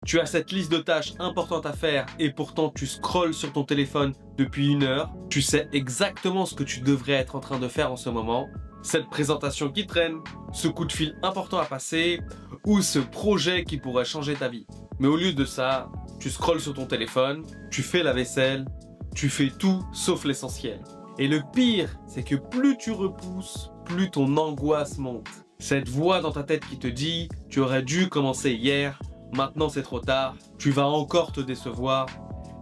Tu as cette liste de tâches importantes à faire et pourtant tu scrolles sur ton téléphone depuis 1 heure. Tu sais exactement ce que tu devrais être en train de faire en ce moment. Cette présentation qui traîne, ce coup de fil important à passer ou ce projet qui pourrait changer ta vie. Mais au lieu de ça, tu scrolles sur ton téléphone, tu fais la vaisselle, tu fais tout sauf l'essentiel. Et le pire, c'est que plus tu repousses, plus ton angoisse monte. Cette voix dans ta tête qui te dit « tu aurais dû commencer hier », maintenant c'est trop tard, tu vas encore te décevoir.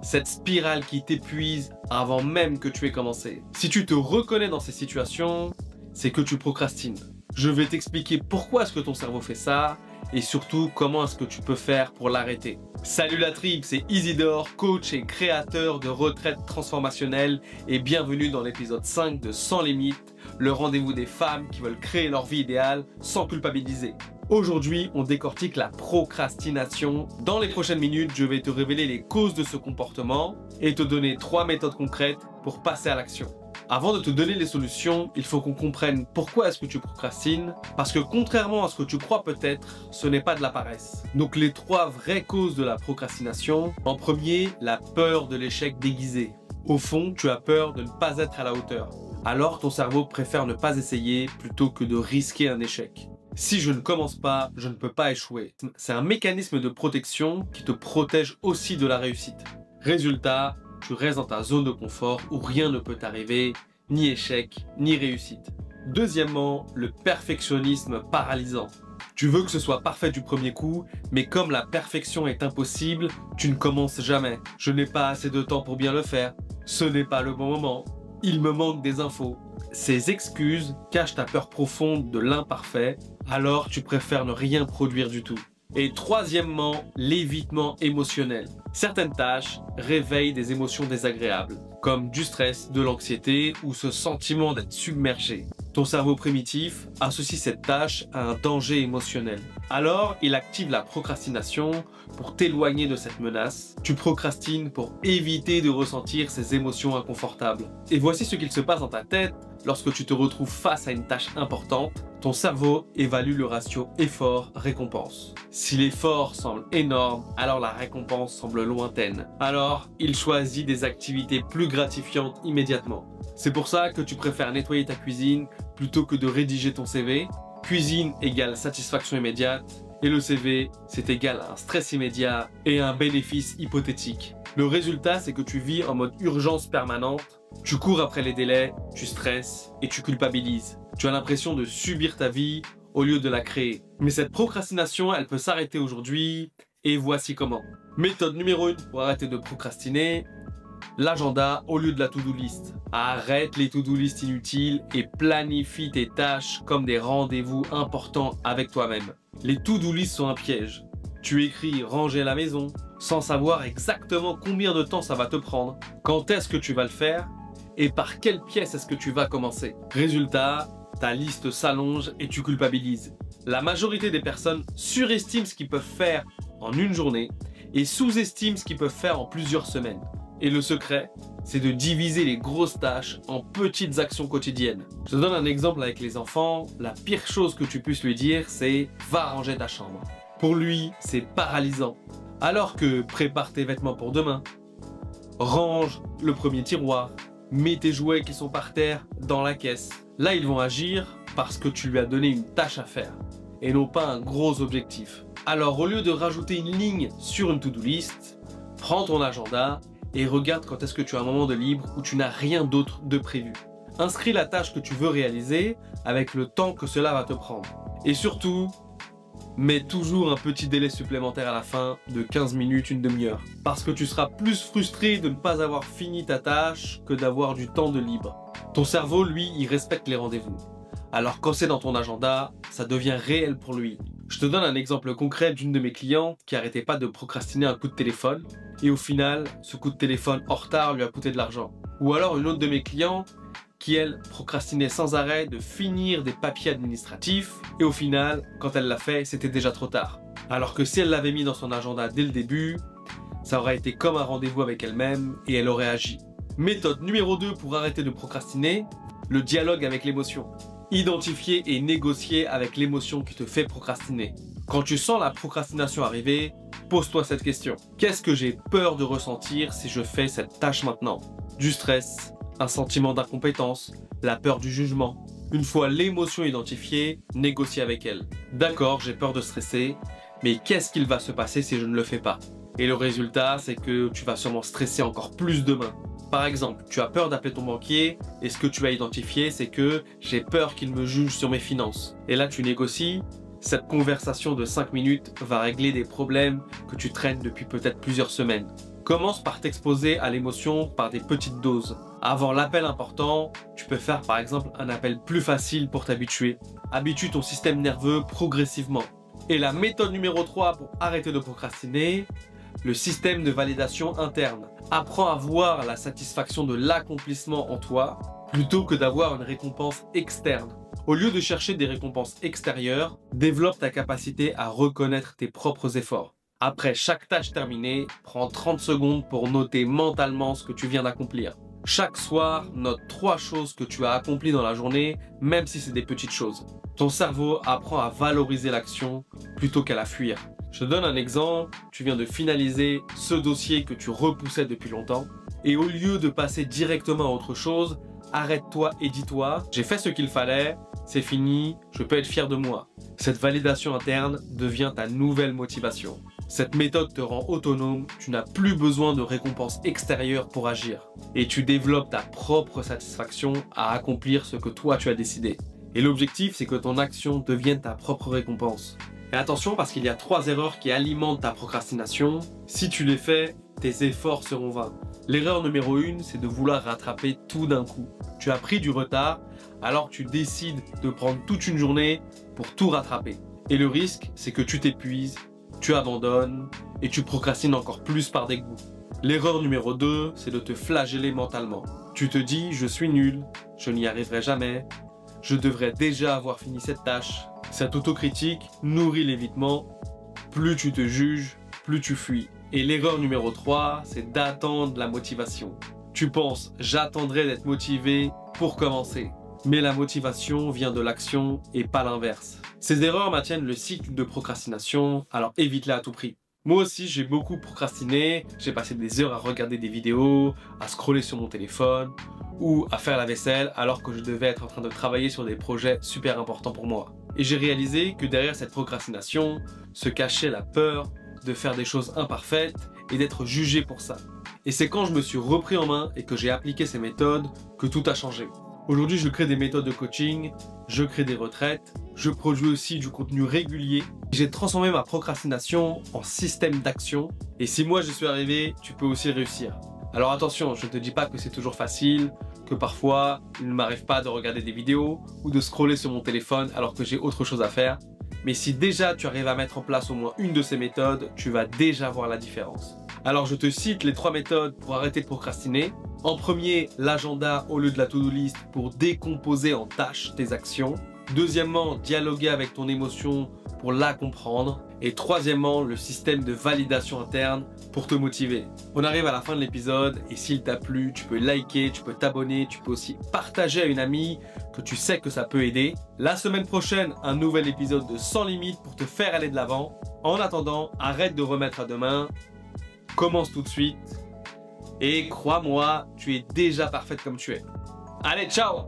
Cette spirale qui t'épuise avant même que tu aies commencé. Si tu te reconnais dans ces situations, c'est que tu procrastines. Je vais t'expliquer pourquoi est-ce que ton cerveau fait ça et surtout comment est-ce que tu peux faire pour l'arrêter. Salut la tribe, c'est Isidore, coach et créateur de retraite transformationnelle et bienvenue dans l'épisode 5 de Sans Limites, le rendez-vous des femmes qui veulent créer leur vie idéale sans culpabiliser. Aujourd'hui, on décortique la procrastination. Dans les prochaines minutes, je vais te révéler les causes de ce comportement et te donner 3 méthodes concrètes pour passer à l'action. Avant de te donner les solutions, il faut qu'on comprenne pourquoi est-ce que tu procrastines, parce que contrairement à ce que tu crois peut-être, ce n'est pas de la paresse. Donc les 3 vraies causes de la procrastination. En premier, la peur de l'échec déguisé. Au fond, tu as peur de ne pas être à la hauteur. Alors ton cerveau préfère ne pas essayer plutôt que de risquer un échec. Si je ne commence pas, je ne peux pas échouer. C'est un mécanisme de protection qui te protège aussi de la réussite. Résultat, tu restes dans ta zone de confort où rien ne peut t'arriver, ni échec, ni réussite. Deuxièmement, le perfectionnisme paralysant. Tu veux que ce soit parfait du premier coup, mais comme la perfection est impossible, tu ne commences jamais. Je n'ai pas assez de temps pour bien le faire. Ce n'est pas le bon moment. Il me manque des infos. Ces excuses cachent ta peur profonde de l'imparfait, alors tu préfères ne rien produire du tout. Et troisièmement, l'évitement émotionnel. Certaines tâches réveillent des émotions désagréables, comme du stress, de l'anxiété ou ce sentiment d'être submergé. Ton cerveau primitif associe cette tâche à un danger émotionnel. Alors, il active la procrastination pour t'éloigner de cette menace. Tu procrastines pour éviter de ressentir ces émotions inconfortables. Et voici ce qu'il se passe dans ta tête lorsque tu te retrouves face à une tâche importante. Ton cerveau évalue le ratio effort-récompense. Si l'effort semble énorme, alors la récompense semble lointaine. Alors, il choisit des activités plus gratifiantes immédiatement. C'est pour ça que tu préfères nettoyer ta cuisine plutôt que de rédiger ton CV. Cuisine égale satisfaction immédiate et le CV, c'est égal à un stress immédiat et un bénéfice hypothétique. Le résultat, c'est que tu vis en mode urgence permanente, tu cours après les délais, tu stresses et tu culpabilises. Tu as l'impression de subir ta vie au lieu de la créer. Mais cette procrastination, elle peut s'arrêter aujourd'hui et voici comment. Méthode numéro 1 pour arrêter de procrastiner, l'agenda au lieu de la to-do list. Arrête les to-do list inutiles et planifie tes tâches comme des rendez-vous importants avec toi-même. Les to-do list sont un piège. Tu écris « ranger la maison » sans savoir exactement combien de temps ça va te prendre, quand est-ce que tu vas le faire et par quelle pièce est-ce que tu vas commencer. Résultat, ta liste s'allonge et tu culpabilises. La majorité des personnes surestiment ce qu'ils peuvent faire en une journée et sous-estiment ce qu'ils peuvent faire en plusieurs semaines. Et le secret, c'est de diviser les grosses tâches en petites actions quotidiennes. Je te donne un exemple avec les enfants. La pire chose que tu puisses lui dire, c'est « va ranger ta chambre ». Pour lui, c'est paralysant. Alors que prépare tes vêtements pour demain, range le premier tiroir, mets tes jouets qui sont par terre dans la caisse. Là, ils vont agir parce que tu lui as donné une tâche à faire et non pas un gros objectif. Alors, au lieu de rajouter une ligne sur une to-do list, prends ton agenda et regarde quand est-ce que tu as un moment de libre où tu n'as rien d'autre de prévu. Inscris la tâche que tu veux réaliser avec le temps que cela va te prendre. Et surtout, mets toujours un petit délai supplémentaire à la fin de 15 minutes, une demi-heure. Parce que tu seras plus frustré de ne pas avoir fini ta tâche que d'avoir du temps de libre. Ton cerveau, lui, il respecte les rendez-vous. Alors quand c'est dans ton agenda, ça devient réel pour lui. Je te donne un exemple concret d'une de mes clientes qui n'arrêtait pas de procrastiner un coup de téléphone. Et au final, ce coup de téléphone en retard lui a coûté de l'argent. Ou alors une autre de mes clientes qui, elle, procrastinait sans arrêt de finir des papiers administratifs. Et au final, quand elle l'a fait, c'était déjà trop tard. Alors que si elle l'avait mis dans son agenda dès le début, ça aurait été comme un rendez-vous avec elle-même et elle aurait agi. Méthode numéro 2 pour arrêter de procrastiner, le dialogue avec l'émotion. Identifier et négocier avec l'émotion qui te fait procrastiner. Quand tu sens la procrastination arriver, pose-toi cette question. Qu'est-ce que j'ai peur de ressentir si je fais cette tâche maintenant? Du stress, un sentiment d'incompétence, la peur du jugement. Une fois l'émotion identifiée, négocie avec elle. D'accord, j'ai peur de stresser, mais qu'est-ce qu'il va se passer si je ne le fais pas? Et le résultat, c'est que tu vas sûrement stresser encore plus demain. Par exemple, tu as peur d'appeler ton banquier et ce que tu as identifié, c'est que j'ai peur qu'il me juge sur mes finances. Et là, tu négocies. Cette conversation de 5 minutes va régler des problèmes que tu traînes depuis peut-être plusieurs semaines. Commence par t'exposer à l'émotion par des petites doses. Avant l'appel important, tu peux faire par exemple un appel plus facile pour t'habituer. Habitue ton système nerveux progressivement. Et la méthode numéro 3 pour arrêter de procrastiner, le système de validation interne. Apprends à voir la satisfaction de l'accomplissement en toi plutôt que d'avoir une récompense externe. Au lieu de chercher des récompenses extérieures, développe ta capacité à reconnaître tes propres efforts. Après chaque tâche terminée, prends 30 secondes pour noter mentalement ce que tu viens d'accomplir. Chaque soir, note 3 choses que tu as accomplies dans la journée, même si c'est des petites choses. Ton cerveau apprend à valoriser l'action plutôt qu'à la fuir. Je te donne un exemple, tu viens de finaliser ce dossier que tu repoussais depuis longtemps, et au lieu de passer directement à autre chose, arrête-toi et dis-toi, j'ai fait ce qu'il fallait, c'est fini, je peux être fier de moi. Cette validation interne devient ta nouvelle motivation. Cette méthode te rend autonome, tu n'as plus besoin de récompenses extérieures pour agir. Et tu développes ta propre satisfaction à accomplir ce que toi tu as décidé. Et l'objectif, c'est que ton action devienne ta propre récompense. Et attention, parce qu'il y a 3 erreurs qui alimentent ta procrastination. Si tu les fais, tes efforts seront vains. L'erreur numéro 1, c'est de vouloir rattraper tout d'un coup. Tu as pris du retard, alors tu décides de prendre toute une journée pour tout rattraper. Et le risque, c'est que tu t'épuises, tu abandonnes et tu procrastines encore plus par dégoût. L'erreur numéro 2, c'est de te flageller mentalement. Tu te dis, je suis nul, je n'y arriverai jamais, je devrais déjà avoir fini cette tâche. Cette autocritique nourrit l'évitement. Plus tu te juges, plus tu fuis. Et l'erreur numéro 3, c'est d'attendre la motivation. Tu penses, j'attendrai d'être motivé pour commencer. Mais la motivation vient de l'action et pas l'inverse. Ces erreurs maintiennent le cycle de procrastination, alors évite-les à tout prix. Moi aussi, j'ai beaucoup procrastiné, j'ai passé des heures à regarder des vidéos, à scroller sur mon téléphone ou à faire la vaisselle alors que je devais être en train de travailler sur des projets super importants pour moi. Et j'ai réalisé que derrière cette procrastination se cachait la peur de faire des choses imparfaites et d'être jugé pour ça. Et c'est quand je me suis repris en main et que j'ai appliqué ces méthodes que tout a changé. Aujourd'hui, je crée des méthodes de coaching, je crée des retraites, je produis aussi du contenu régulier. J'ai transformé ma procrastination en système d'action. Et si moi je suis arrivé, tu peux aussi réussir. Alors attention, je ne te dis pas que c'est toujours facile, que parfois il ne m'arrive pas de regarder des vidéos ou de scroller sur mon téléphone alors que j'ai autre chose à faire. Mais si déjà tu arrives à mettre en place au moins une de ces méthodes, tu vas déjà voir la différence. Alors je te cite les 3 méthodes pour arrêter de procrastiner. En premier, l'agenda au lieu de la to-do list pour décomposer en tâches tes actions. Deuxièmement, dialoguer avec ton émotion pour la comprendre. Et troisièmement, le système de validation interne pour te motiver. On arrive à la fin de l'épisode et s'il t'a plu, tu peux liker, tu peux t'abonner, tu peux aussi partager à une amie que tu sais que ça peut aider. La semaine prochaine, un nouvel épisode de Sans Limite pour te faire aller de l'avant. En attendant, arrête de remettre à demain. Commence tout de suite. Et crois-moi, tu es déjà parfaite comme tu es. Allez, ciao!